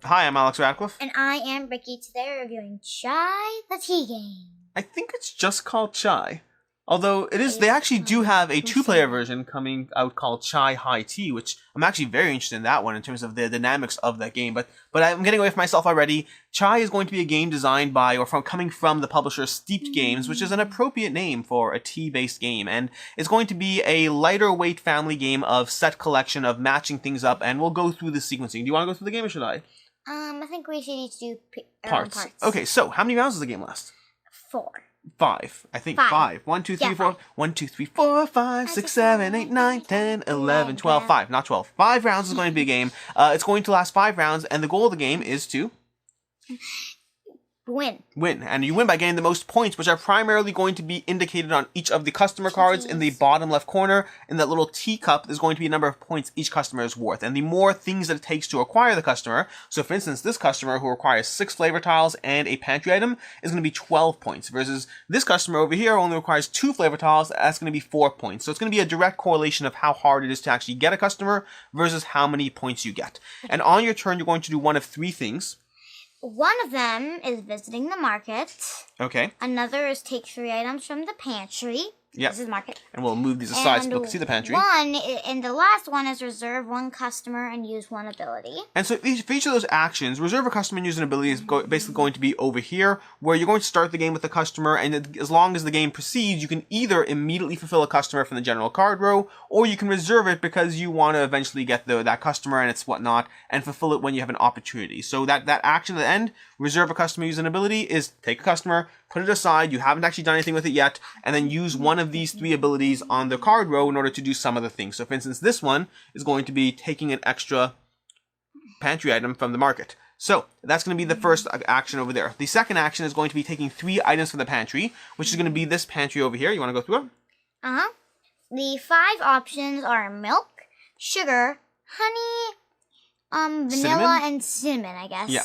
Hi, I'm Alex Radcliffe. And I am Ricky. Today we're reviewing Chai, the tea game. I think it's just called Chai. Although it is, they actually do have a two-player version coming out called Chai High Tea, which I'm actually very interested in that one in terms of the dynamics of that game. But I'm getting away from myself already. Chai is going to be a game designed by coming from the publisher Steeped Games, which is an appropriate name for a tea-based game, and it's going to be a lighter weight family game of set collection of matching things up, and we'll go through the sequencing. Do you want to go through the game, or should I? I think we should each do parts. Okay, so how many rounds does the game last? 4. 5. I think 5. 1, 2, 3, 4. 1, 2, 3, 4, 5, 6, 7, 8, 9, 10, 11, 12. 5, not 12. 5 rounds is going to be a game. It's going to last 5 rounds, and the goal of the game is to win. And you win by getting the most points, which are primarily going to be indicated on each of the customer cards in the bottom left corner. In that little teacup, there's going to be a number of points each customer is worth. And the more things that it takes to acquire the customer, so for instance, this customer who requires 6 flavor tiles and a pantry item is going to be 12 points, versus this customer over here only requires 2 flavor tiles, that's going to be 4 points. So it's going to be a direct correlation of how hard it is to actually get a customer versus how many points you get. And on your turn, you're going to do one of 3 things. One of them is visiting the market. Okay. Another is take 3 items from the pantry. Yep. This is market. And we'll move these aside so people can see the pantry. And the last one is reserve 1 customer and use 1 ability. And so for each of those actions, reserve a customer and use an ability is basically going to be over here, where you're going to start the game with the customer, and as long as the game proceeds, you can either immediately fulfill a customer from the general card row, or you can reserve it because you want to eventually get that customer and its whatnot, and fulfill it when you have an opportunity. So that action at the end, reserve a customer, use an ability, is take a customer, put it aside, you haven't actually done anything with it yet, and then use one of these 3 abilities on the card row in order to do some other things. So for instance, this one is going to be taking an extra pantry item from the market. So that's going to be the first action over there. The second action is going to be taking 3 items from the pantry, which is going to be this pantry over here. You want to go through it? The 5 options are milk, sugar, honey, vanilla, and cinnamon, I guess. Yeah.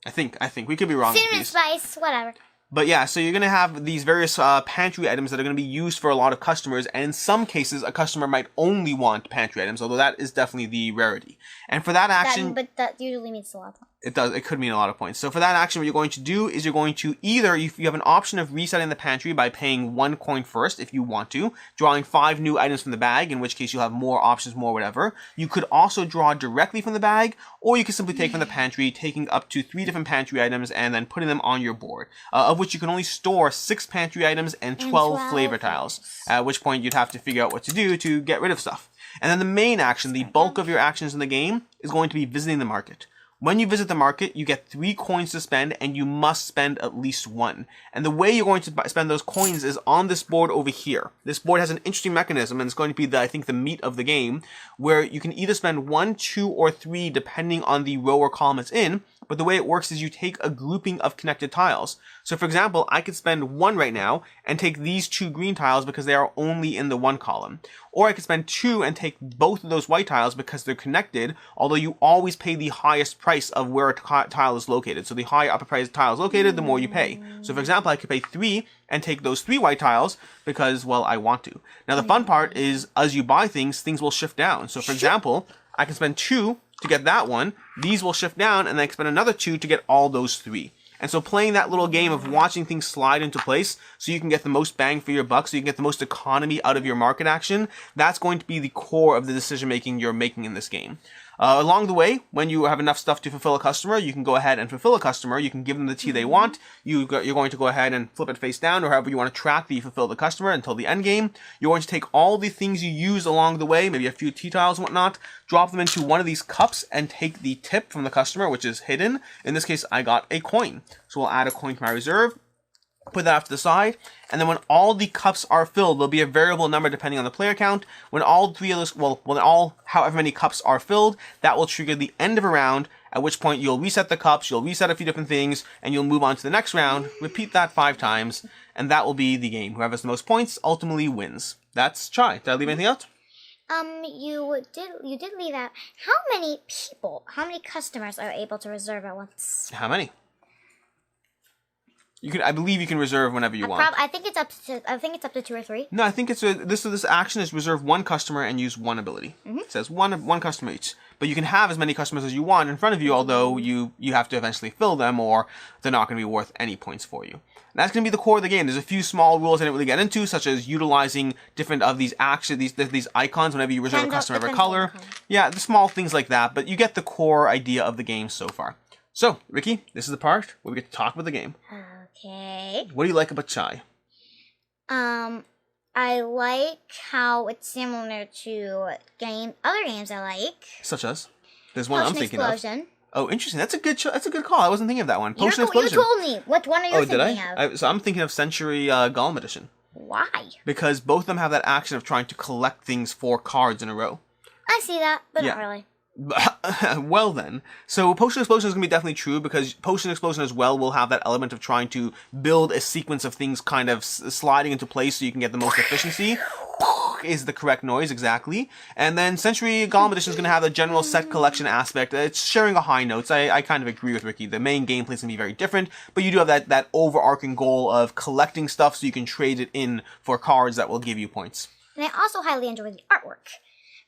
I think we could be wrong. Cinnamon spice, whatever. But yeah, so you're going to have these various pantry items that are going to be used for a lot of customers, and in some cases, a customer might only want pantry items, although that is definitely the rarity. And for that action... But that usually means a lot of points. It does. It could mean a lot of points. So for that action, what you're going to do is you're going to either, you have an option of resetting the pantry by paying 1 coin first if you want to, drawing 5 new items from the bag, in which case you'll have more options, more whatever. You could also draw directly from the bag, or you could simply take from the pantry, taking up to 3 different pantry items and then putting them on your board, of which you can only store 6 pantry items and 12 flavor tiles, at which point you'd have to figure out what to do to get rid of stuff. And then the main action, the bulk of your actions in the game, is going to be visiting the market. When you visit the market, you get 3 coins to spend, and you must spend at least 1. And the way you're going to spend those coins is on this board over here. This board has an interesting mechanism, and it's going to be, I think, the meat of the game, where you can either spend 1, 2, or 3, depending on the row or column it's in. But the way it works is you take a grouping of connected tiles. So for example, I could spend 1 right now and take these 2 green tiles because they are only in the 1 column. Or I could spend 2 and take both of those white tiles because they're connected, although you always pay the highest price of where a tile is located. So the higher upper price tile is located, the more you pay. So for example, I could pay 3 and take those 3 white tiles because, well, I want to. Now the fun part is, as you buy things, things will shift down. So for example, I can spend 2 to get that one, these will shift down, and then I can spend another 2 to get all those 3. And so playing that little game of watching things slide into place so you can get the most bang for your buck, so you can get the most economy out of your market action, that's going to be the core of the decision making you're making in this game. Along the way, when you have enough stuff to fulfill a customer, you can go ahead and fulfill a customer. You can give them the tea they want. You're going to go ahead and flip it face down, or however you want to track that you fulfill the customer until the end game. You're going to take all the things you use along the way, maybe a few tea tiles and whatnot, drop them into one of these cups, and take the tip from the customer, which is hidden. In this case, I got a coin. So we'll add a coin to my reserve. Put that off to the side, and then when all the cups are filled, there'll be a variable number depending on the player count. When all 3 of those, however many cups are filled, that will trigger the end of a round, at which point you'll reset the cups, you'll reset a few different things, and you'll move on to the next round, repeat that 5 times, and that will be the game. Whoever has the most points ultimately wins. That's Chai. Did I leave anything out? You did leave out, how many customers are able to reserve at once? How many? I believe you can reserve whenever you want. I think it's up to 2 or 3. No, I think it's this action is reserve one customer and use one ability. It says one customer each. But you can have as many customers as you want in front of you, although you have to eventually fill them or they're not going to be worth any points for you. And that's going to be the core of the game. There's a few small rules I didn't really get into, such as utilizing different of these these icons whenever you reserve a customer of a color. Yeah, the small things like that, but you get the core idea of the game so far. So, Ricky, this is the part where we get to talk about the game. Okay. What do you like about Chai? I like how it's similar to other games I like. Such as? There's one I'm thinking Explosion. of. Oh, interesting. That's a good call. I wasn't thinking of that one. Potion Explosion. You told me. What one are you thinking of? So I'm thinking of Century Golem Edition. Why? Because both of them have that action of trying to collect things 4 cards in a row. I see that, but not really. Well then, so Potion Explosion is going to be definitely true because Potion Explosion as well will have that element of trying to build a sequence of things kind of sliding into place so you can get the most efficiency. Is the correct noise, exactly. And then Century Golem Edition is going to have a general set collection aspect. It's sharing a high notes. I kind of agree with Ricky. The main gameplay is going to be very different, but you do have that overarching goal of collecting stuff so you can trade it in for cards that will give you points. And I also highly enjoy the artwork.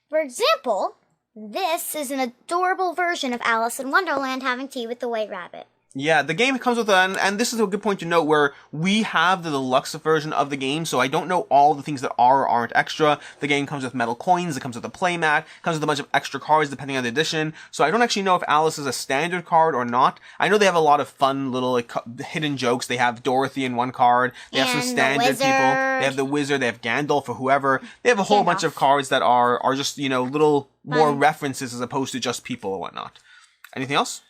For example, this is an adorable version of Alice in Wonderland having tea with the White Rabbit. Yeah, the game comes with and this is a good point to note where we have the deluxe version of the game, so I don't know all the things that are or aren't extra. The game comes with metal coins, it comes with a playmat, it comes with a bunch of extra cards depending on the edition, so I don't actually know if Alice is a standard card or not. I know they have a lot of fun little hidden jokes. They have Dorothy in one card, they have some standard people, they have the wizard, they have Gandalf or whoever. They have a whole bunch of cards that are just, little more references as opposed to just people or whatnot. Anything else?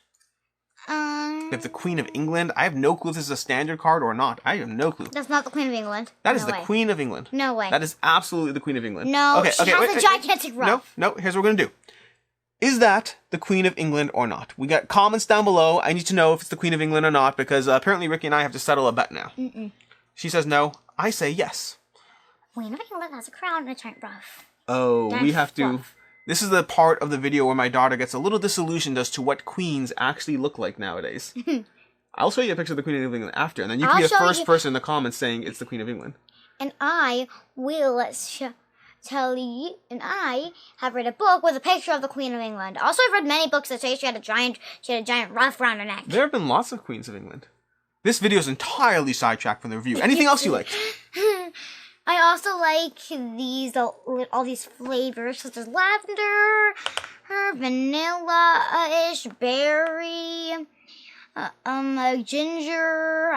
They have the Queen of England. I have no clue if this is a standard card or not. I have no clue. That's not the Queen of England. That is the Queen of England. No way. That is absolutely the Queen of England. No, she has a gigantic ruff. No, here's what we're going to do. Is that the Queen of England or not? We got comments down below. I need to know if it's the Queen of England or not because apparently Ricky and I have to settle a bet now. She says no. I say yes. Queen of England has a crown and a giant ruff. Oh, we have to... This is the part of the video where my daughter gets a little disillusioned as to what queens actually look like nowadays. I'll show you a picture of the Queen of England after, and then you can be the first person in the comments saying it's the Queen of England. And I will tell you, and I have read a book with a picture of the Queen of England. Also, I've read many books that say she had a giant ruff around her neck. There have been lots of Queens of England. This video is entirely sidetracked from the review. Anything else you like? I also like all these flavors, such as lavender, vanilla-ish, berry, ginger.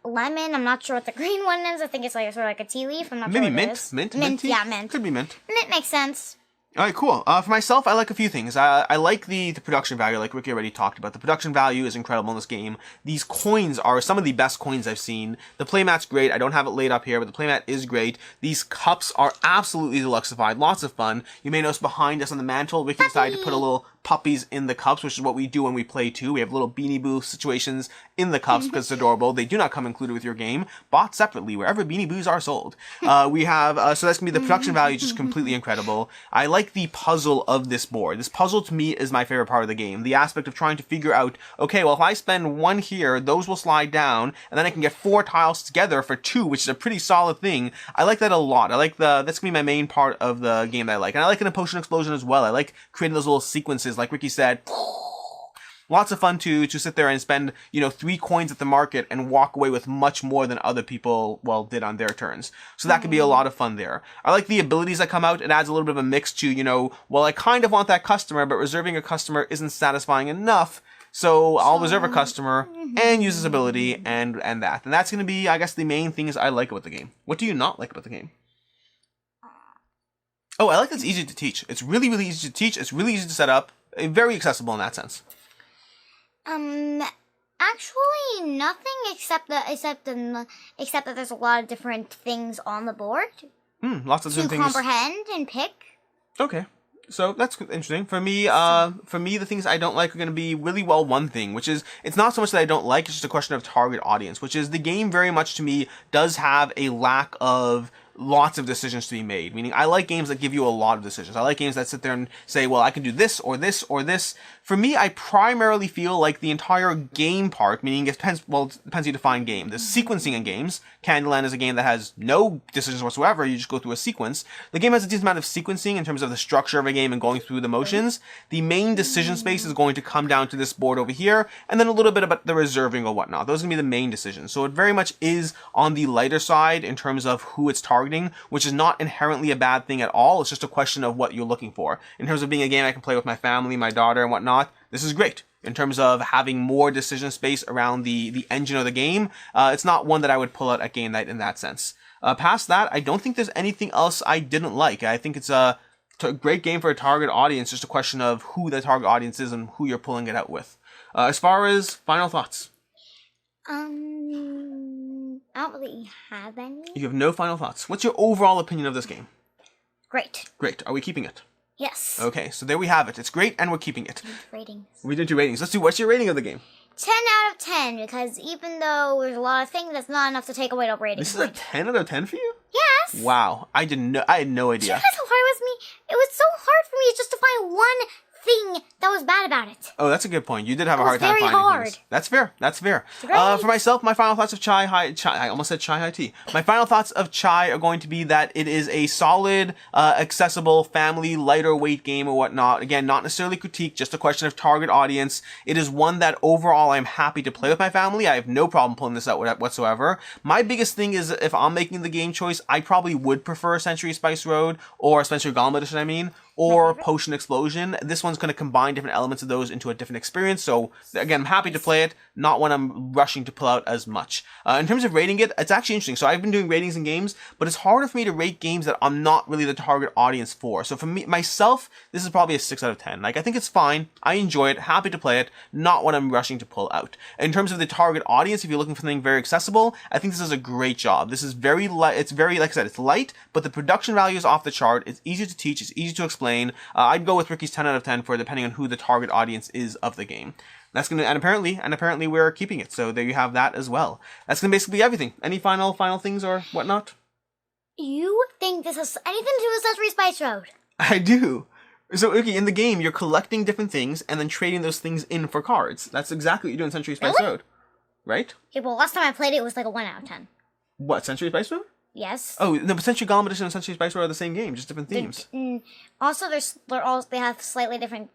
Lemon. I'm not sure what the green one is. I think it's sort of like a tea leaf. I'm not sure what it is. Mint. Yeah, mint. Could be mint. Mint makes sense. All right, cool. For myself, I like a few things. I like the production value, like Ricky already talked about. The production value is incredible in this game. These coins are some of the best coins I've seen. The playmat's great. I don't have it laid up here, but the playmat is great. These cups are absolutely deluxified. Lots of fun. You may notice behind us on the mantle, Ricky decided to put a little puppies in the cups, which is what we do when we play too. We have little Beanie Boo situations in the cups because it's adorable. They do not come included with your game. Bought separately wherever Beanie Boos are sold. We have, so that's going to be the production value, just completely incredible. I like the puzzle of this board. This puzzle to me is my favorite part of the game. The aspect of trying to figure out, okay, well if I spend 1 here, those will slide down, and then I can get 4 tiles together for 2, which is a pretty solid thing. I like that a lot. I like that's going to be my main part of the game that I like. And I like it in Potion Explosion as well. I like creating those little sequences, like Ricky said. Lots of fun to sit there and spend, 3 coins at the market and walk away with much more than other people, did on their turns. So that could be a lot of fun there. I like the abilities that come out. It adds a little bit of a mix to, I kind of want that customer, but reserving a customer isn't satisfying enough. So I'll reserve a customer and use this ability and that. And that's going to be, I guess, the main things I like about the game. What do you not like about the game? Oh, I like that it's easy to teach. It's really, really easy to teach. It's really easy to set up. Very accessible in that sense. Actually, nothing except that there's a lot of different things on the board. Lots of different things to comprehend and pick. Okay, so that's interesting. For me, the things I don't like are going to be really one thing, which is it's not so much that I don't like; it's just a question of target audience. Which is the game very much to me does have a lack of lots of decisions to be made. Meaning, I like games that give you a lot of decisions. I like games that sit there and say, well, I can do this or this or this. For me, I primarily feel like the entire game part, meaning it depends how you define game. There's sequencing in games. Candyland is a game that has no decisions whatsoever. You just go through a sequence. The game has a decent amount of sequencing in terms of the structure of a game and going through the motions. The main decision space is going to come down to this board over here, and then a little bit about the reserving or whatnot. Those are going to be the main decisions. So it very much is on the lighter side in terms of who it's targeting, which is not inherently a bad thing at all. It's just a question of what you're looking for. In terms of being a game I can play with my family, my daughter, and whatnot, this is great. In terms of having more decision space around the engine of the game, it's not one that I would pull out at game night in that sense. Past that, I don't think there's anything else I didn't like. I think it's a great game for a target audience, just a question of who the target audience is and who you're pulling it out with. As far as final thoughts. I don't really have any. You have no final thoughts. What's your overall opinion of this game? Great. Great. Are we keeping it? Yes. Okay, so there we have it. It's great, and we're keeping it. Ratings. We did 2 ratings. Let's do, what's your rating of the game? 10 out of 10, because even though there's a lot of things, that's not enough to take away the rating. This is a 10 out of 10 for you? Yes. Wow. I had no Do you idea. know how hard it was for me? It was so hard for me just to find one thing that was bad about it. Oh, that's a good point. You did have a It was hard time very finding hard. things. That's fair. That's fair. Great. For myself, my final thoughts of I almost said Chai High Tea. My final thoughts of Chai are going to be that it is a solid, accessible, family, lighter weight game or whatnot. Again, not necessarily critique, just a question of target audience. It is one that overall I'm happy to play with my family. I have no problem pulling this out whatsoever. My biggest thing is if I'm making the game choice, I probably would prefer Century Spice Road or Spencer Gauntlet Edition, I mean, or Potion Explosion. This one's going to combine different elements of those into a different experience. So again, I'm happy to play it, not one I'm rushing to pull out as much. In terms of rating it, it's actually interesting. So I've been doing ratings in games, but it's harder for me to rate games that I'm not really the target audience for. So for me, myself, this is probably a 6 out of 10. Like, I think it's fine. I enjoy it. Happy to play it. Not what I'm rushing to pull out. In terms of the target audience, if you're looking for something very accessible, I think this is a great job. This is very light. It's very, like I said, it's light, but the production value is off the chart. It's easy to teach. It's easy to explain. I'd go with Ricky's 10 out of 10 for depending on who the target audience is of the game. That's gonna, and apparently we're keeping it. So there you have that as well. That's gonna basically be everything. Any final things or whatnot? You think this has anything to do with Sesame Spice Road? I do. So, okay, in the game, you're collecting different things and then trading those things in for cards. That's exactly what you do in Century Spice Really? Road. Right? Okay, well, last time I played it, it was like a 1 out of 10. What, Century Spice Road? Yes. Oh, no, but Century Gauntlet Edition and Century Spice Road are the same game, just different themes. Also, they have slightly different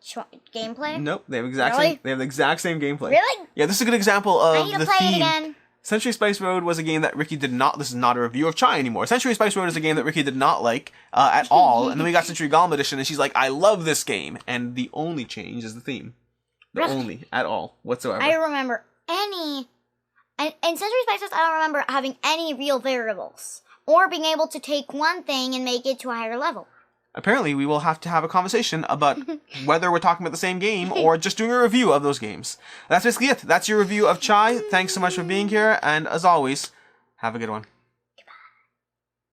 gameplay. Nope, they have Really? the exact same gameplay. Really? Yeah, this is a good example of I need to the play theme. it again. Century Spice Road was a game that Ricky did not. This is not a review of Chai anymore. Century Spice Road is a game that Ricky did not like at all, and then we got Century Gauntlet Edition, and she's like, "I love this game," and the only change is the theme, only at all whatsoever. I don't remember any. In Century Spice, I don't remember having any real variables or being able to take one thing and make it to a higher level. Apparently, we will have to have a conversation about whether we're talking about the same game or just doing a review of those games. That's basically it. That's your review of Chai. Thanks so much for being here, and as always, have a good one.